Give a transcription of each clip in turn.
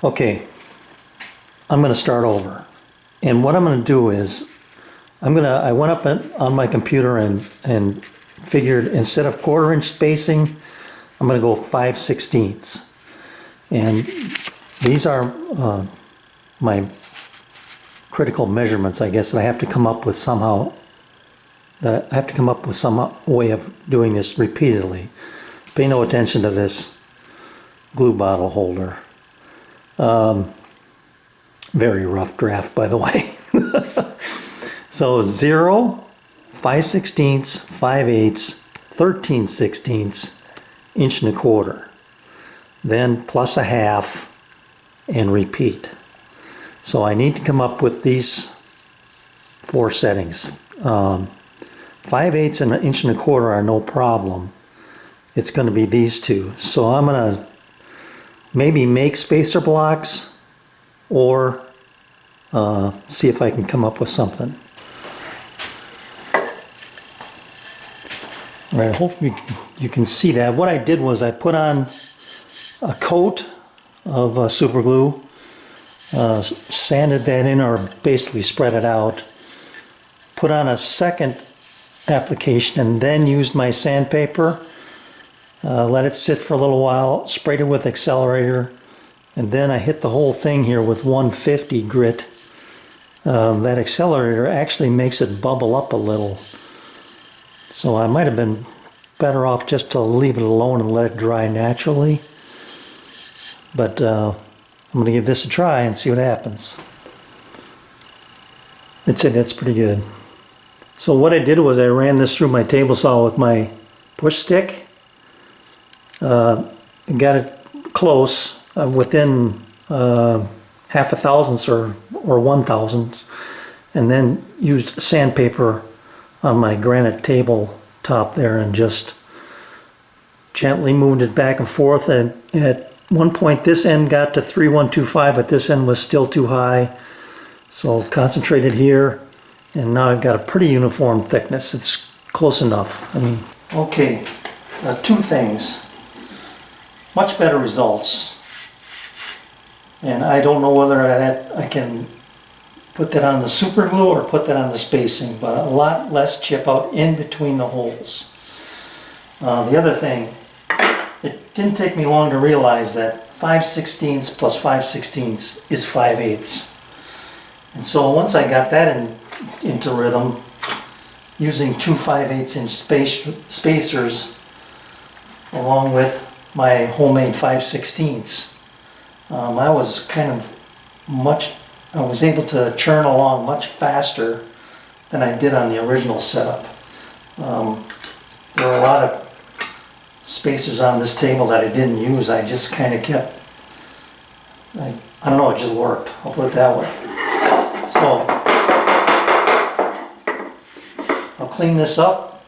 Okay, I'm going to start over. And what I'm going to do is, I went up on my computer and figured instead of 1/4 inch spacing, I'm going to go 5/16. And these are my critical measurements, I guess, that I have to come up with somehow, that I have to come up with some way of doing this repeatedly. Pay no attention to this glue bottle holder. Very rough draft, by the way. So 0, 5/16, 5/8, 13/16, 1.25 inches. Then plus a half and repeat. So I need to come up with these 4 settings. 5/8 and 1.25 inches are no problem. It's going to be these two. So I'm going to maybe make spacer blocks or see if I can come up with something. All right, hopefully you can see that. What I did was I put on a coat of super glue, sanded that in, or basically spread it out, put on a second application, and then used my sandpaper, let it sit for a little while, sprayed it with accelerator, and then I hit the whole thing here with 150 grit. That accelerator actually makes it bubble up a little. So I might have been better off just to leave it alone and let it dry naturally. But I'm going to give this a try and see what happens. It's pretty good. So what I did was I ran this through my table saw with my push stick. And got it close, within 1/2 thousandths or 1/1000th, and then used sandpaper on my granite table top there and just gently moved it back and forth. And at one point this end got to 3125, but this end was still too high, so concentrated here, and now I've got a pretty uniform thickness. It's close enough. I mean, okay, 2 things. Much better results, and I don't know whether I can put that on the super glue or put that on the spacing, but a lot less chip out in between the holes. The other thing, it didn't take me long to realize that 5/16 plus 5/16 is 5/8. And so once I got that into rhythm, using 2 5/8 inch spacers along with my homemade 5/16, I was I was able to churn along much faster than I did on the original setup. There were a lot of spacers on this table that I didn't use. I just kind of kept, I don't know, it just worked. I'll put it that way. So I'll clean this up,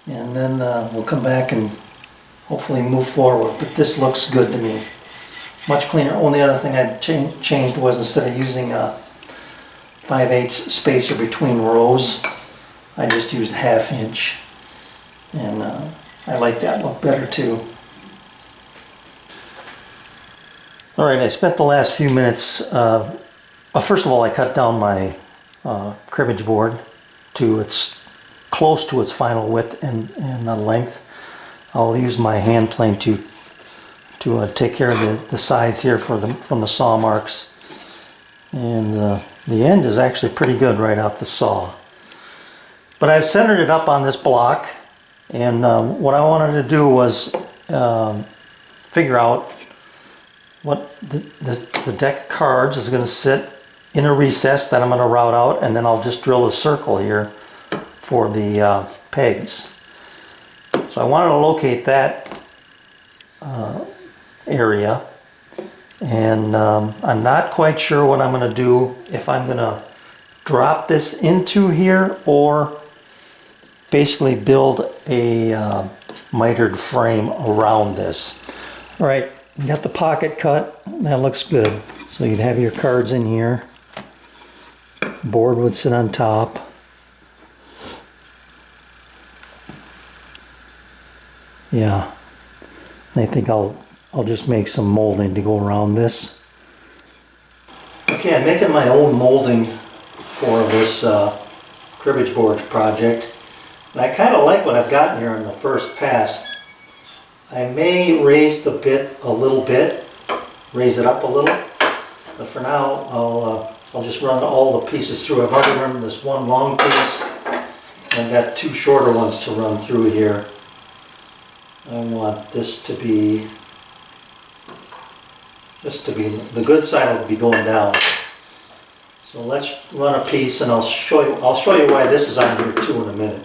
and then we'll come back and hopefully move forward. But this looks good to me. Much cleaner. Only other thing I changed was, instead of using a 5/8 spacer between rows, I just used 1/2 inch. And I like that look better too. Alright, I spent the last few minutes, first of all I cut down my cribbage board to close to its final width and length. I'll use my hand plane to take care of the sides here from the saw marks. And the end is actually pretty good right off the saw. But I've centered it up on this block, and what I wanted to do was figure out what the deck of cards is going to sit in a recess that I'm going to route out, and then I'll just drill a circle here for the pegs. So I wanted to locate that area, and I'm not quite sure what I'm going to do, if I'm going to drop this into here or basically build a mitered frame around this. All right, you got the pocket cut. That looks good. So you'd have your cards in here. Board would sit on top. Yeah, I think I'll I'll just make some molding to go around this. Okay, I'm making my own molding for this cribbage board project. And I kind of like what I've gotten here on the first pass. I may raise the bit a little bit, raise it up a little, but for now I'll just run all the pieces through. I've already run this one long piece, and I've got two shorter ones to run through here. I want this to be, the good side will be going down. So let's run a piece, and I'll show you why this is on here too in a minute.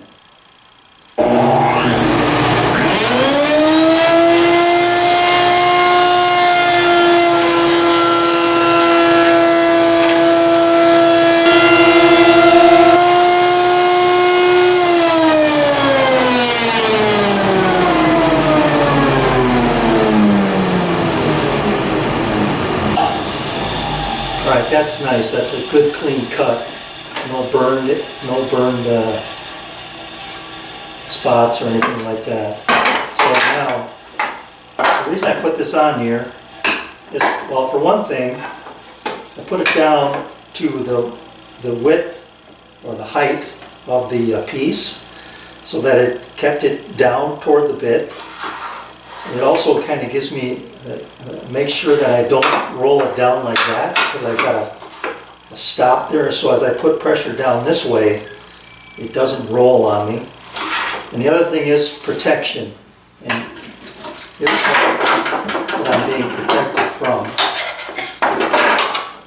Alright, that's nice. That's a good clean cut. No burned spots or anything like that. So now, the reason I put this on here is, well, for one thing, I put it down to the width or the height of the piece so that it kept it down toward the bit. It also kind of gives me, make sure that I don't roll it down like that, because I've got a stop there, so as I put pressure down this way, it doesn't roll on me. And the other thing is protection. And here's what I'm being protected from.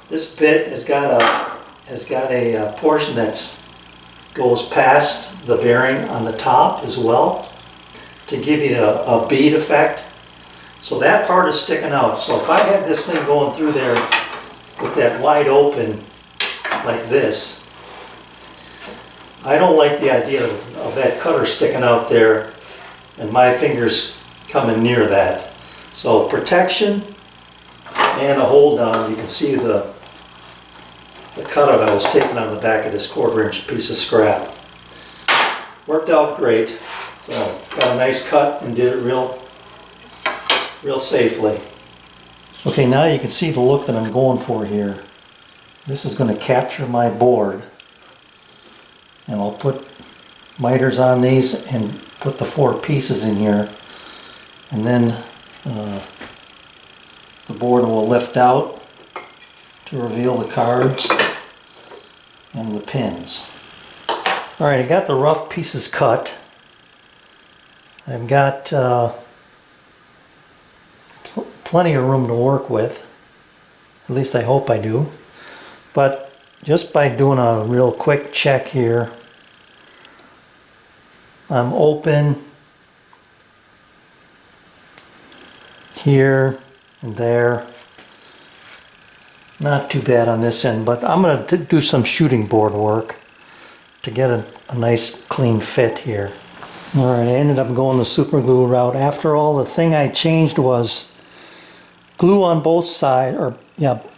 This bit has got a portion that goes past the bearing on the top as well, to give you a bead effect. So that part is sticking out. So if I had this thing going through there with that wide open like this, I don't like the idea of that cutter sticking out there and my fingers coming near that. So protection and a hold down. You can see the cutout I was taking on the back of this 1/4 inch piece of scrap. Worked out great. So got a nice cut and did it real safely. Okay, now you can see the look that I'm going for here. This is going to capture my board, and I'll put miters on these and put the 4 pieces in here, and then the board will lift out to reveal the cards and the pins. Alright, I got the rough pieces cut. I've got plenty of room to work with. At least I hope I do. But just by doing a real quick check here, I'm open here and there. Not too bad on this end, but I'm going to do some shooting board work to get a nice clean fit here. Alright, I ended up going the super glue route. After all, the thing I changed was glue on both sides,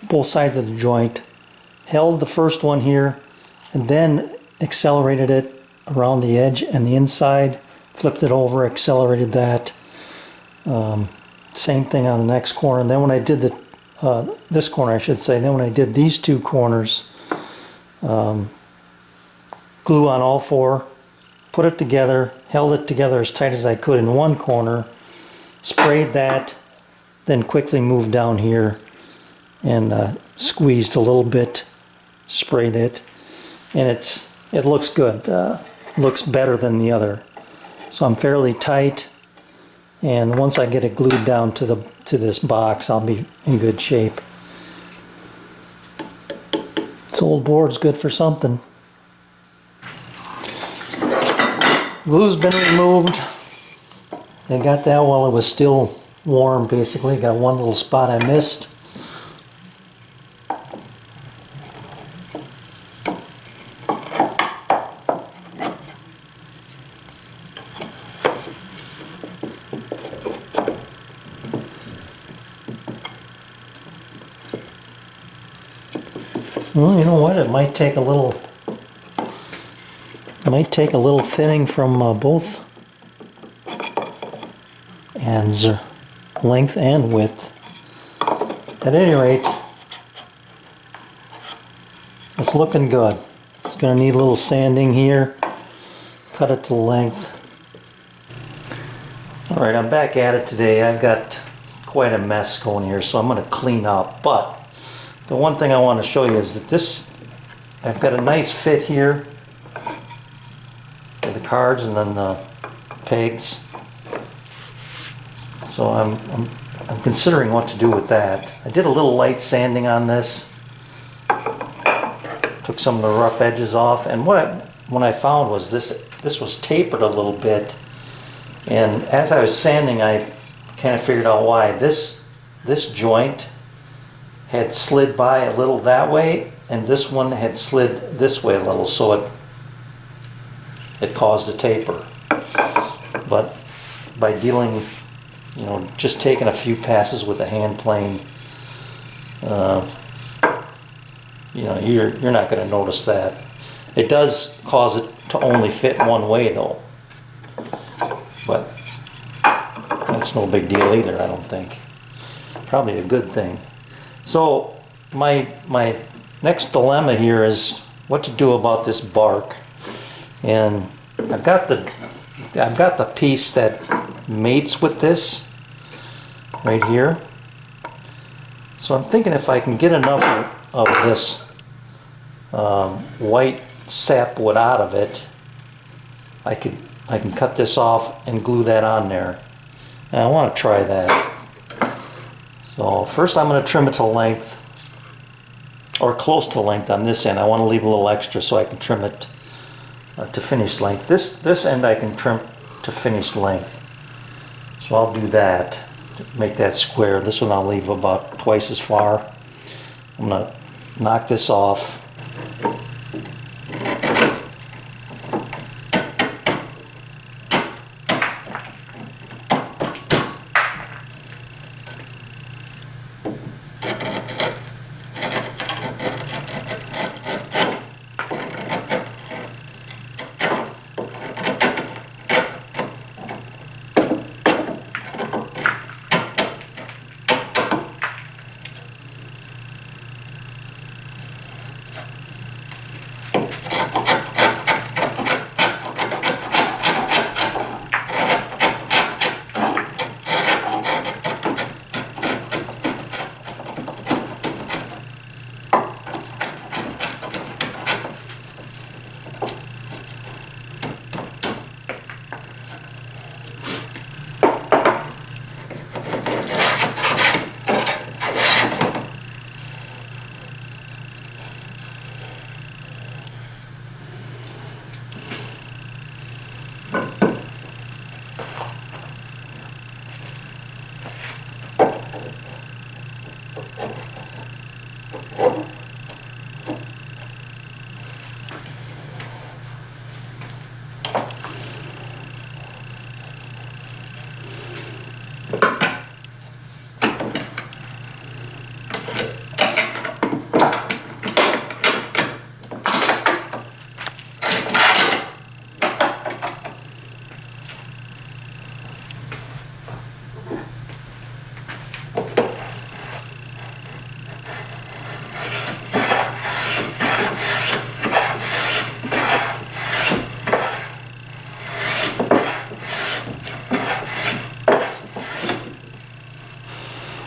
both sides of the joint. Held the first one here, and then accelerated it around the edge and the inside. Flipped it over, accelerated that. Same thing on the next corner. And then when I did this corner, I should say, then when I did these 2 corners, glue on all 4. Put it together, held it together as tight as I could in one corner, sprayed that, then quickly moved down here and squeezed a little bit, sprayed it, and it looks good. Looks better than the other. So I'm fairly tight, and once I get it glued down to this box, I'll be in good shape. This old board's good for something. Glue's been removed. I got that while it was still warm, basically. Got one little spot I missed. Well, you know what? It might take a little thinning from both ends. length and width. At any rate, it's looking good. It's going to need a little sanding here. Cut it to length. Alright, I'm back at it today. I've got quite a mess going here, so I'm going to clean up. But the one thing I want to show you is that I've got a nice fit here for the cards and then the pegs. So I'm considering what to do with that. I did a little light sanding on this. Took some of the rough edges off, and what I found was this was tapered a little bit, and as I was sanding I kind of figured out why. This joint had slid by a little that way, and this one had slid this way a little, so it caused a taper. But by dealing, just taking a few passes with a hand plane, you're not going to notice that. It does cause it to only fit one way though, but that's no big deal either, I don't think. Probably a good thing. So my next dilemma here is what to do about this bark, and I've got the piece that mates with this right here. So I'm thinking if I can get enough of this white sapwood out of it, I can cut this off and glue that on there. And I want to try that. So first I'm going to trim it to length, or close to length on this end. I want to leave a little extra so I can trim it to finished length. This end I can trim to finished length. So I'll do that, make that square. This one I'll leave about twice as far. I'm going to knock this off.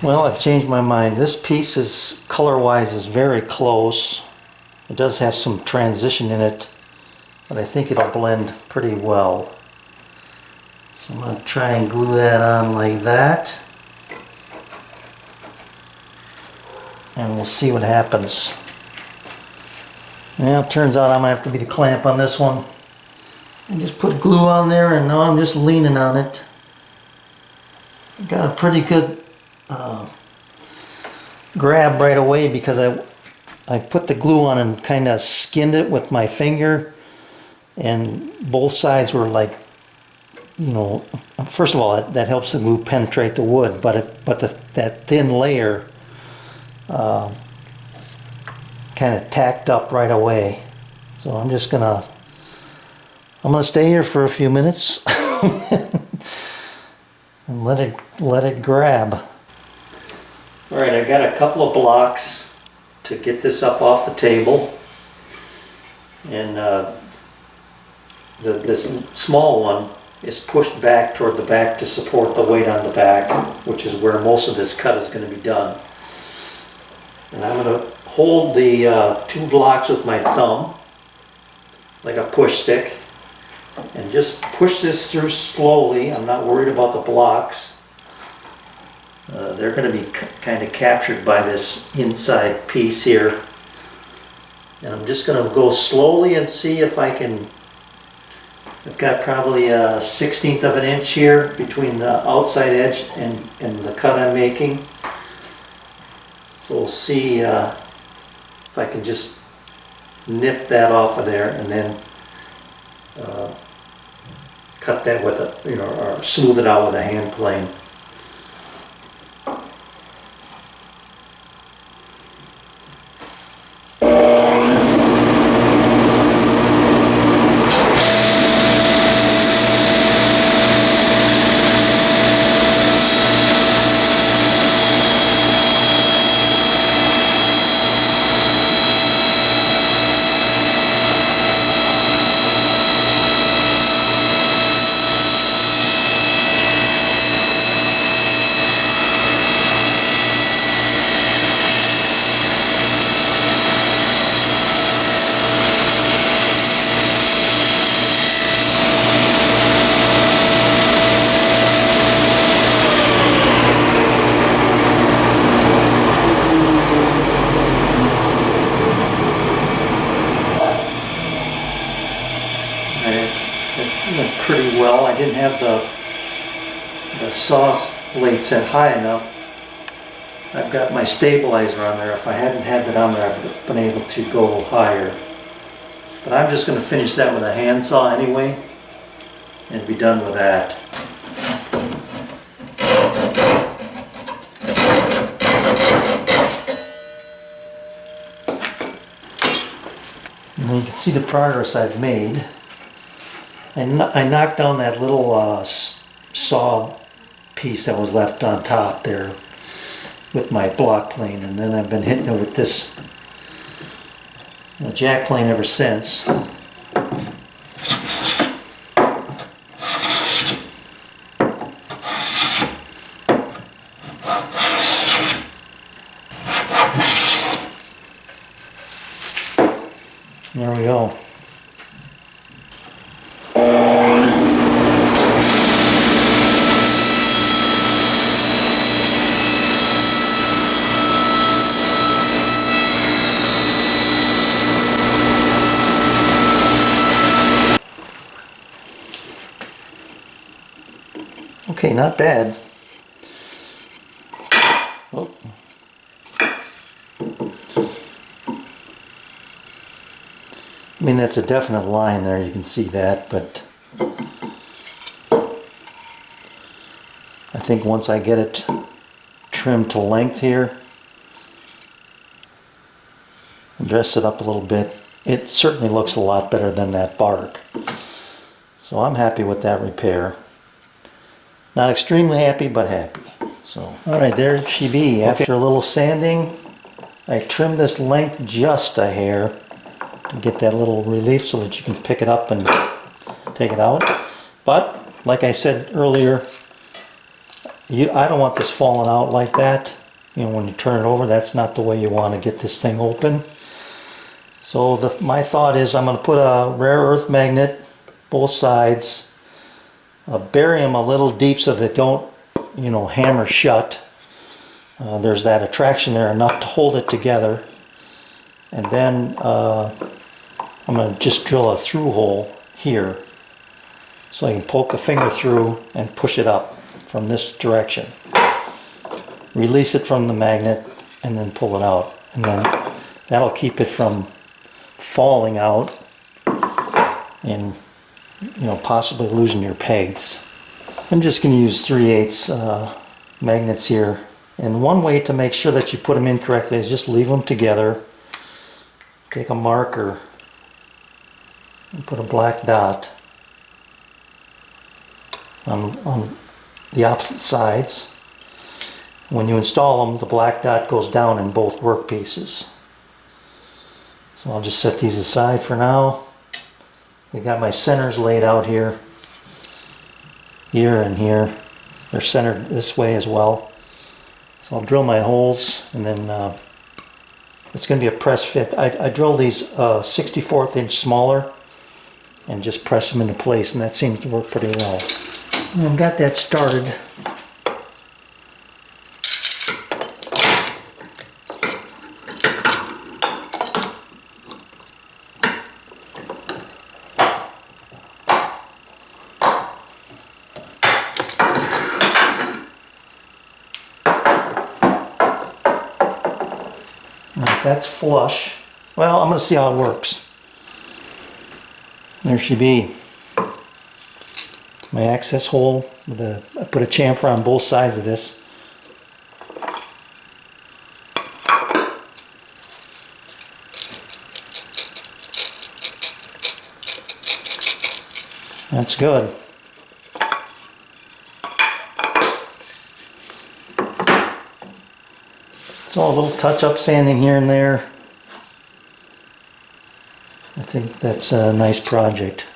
Well, I've changed my mind. This piece is, color-wise, is very close. It does have some transition in it, but I think it'll blend pretty well. So I'm going to try and glue that on like that. And we'll see what happens. Well, it turns out I'm going to have to be the clamp on this one. I just put glue on there and now I'm just leaning on it. Got a pretty good grab right away because I put the glue on and kind of skinned it with my finger, and both sides were like, first of all that helps the glue penetrate the wood, but that thin layer kind of tacked up right away. So I'm gonna stay here for a few minutes. and let it grab. All right, I got a couple of blocks to get this up off the table, and this small one is pushed back toward the back to support the weight on the back, which is where most of this cut is going to be done. And I'm going to hold the 2 blocks with my thumb like a push stick and just push this through slowly. I'm not worried about the blocks. They're going to be kind of captured by this inside piece here. And I'm just going to go slowly and see if I can. I've got probably a 1/16 of an inch here between the outside edge and the cut I'm making. So we'll see if I can just nip that off of there and then cut that with a, or smooth it out with a hand plane. Pretty well. I didn't have the saw blade set high enough. I've got my stabilizer on there. If I hadn't had that on there, I would have been able to go higher. But I'm just going to finish that with a handsaw anyway and be done with that. And you can see the progress I've made. I knocked down that little saw piece that was left on top there with my block plane, and then I've been hitting it with this jack plane ever since. There we go. Okay, not bad. Oh. I mean, that's a definite line there, you can see that, but I think once I get it trimmed to length here and dress it up a little bit, it certainly looks a lot better than that bark. So I'm happy with that repair. Not extremely happy, but happy. So, alright, there she be. After a little sanding, I trimmed this length just a hair to get that little relief so that you can pick it up and take it out. But, like I said earlier, I don't want this falling out like that. You know, when you turn it over, that's not the way you want to get this thing open. So my thought is I'm going to put a rare earth magnet both sides. Bury them a little deep so they don't, hammer shut. There's that attraction there enough to hold it together. And then I'm going to just drill a through hole here so I can poke a finger through and push it up from this direction. Release it from the magnet and then pull it out. And then that'll keep it from falling out and possibly losing your pegs. I'm just going to use 3/8 magnets here, and one way to make sure that you put them in correctly is just leave them together. Take a marker and put a black dot on the opposite sides. When you install them, the black dot goes down in both workpieces. So I'll just set these aside for now. I got my centers laid out here, and here. They're centered this way as well. So I'll drill my holes, and then it's going to be a press fit. I drill these 64th inch smaller and just press them into place, and that seems to work pretty well. And I've got that started. That's flush. Well, I'm going to see how it works. There should be my access hole. I put a chamfer on both sides of this. That's good. So a little touch-up sanding here and there. I think that's a nice project.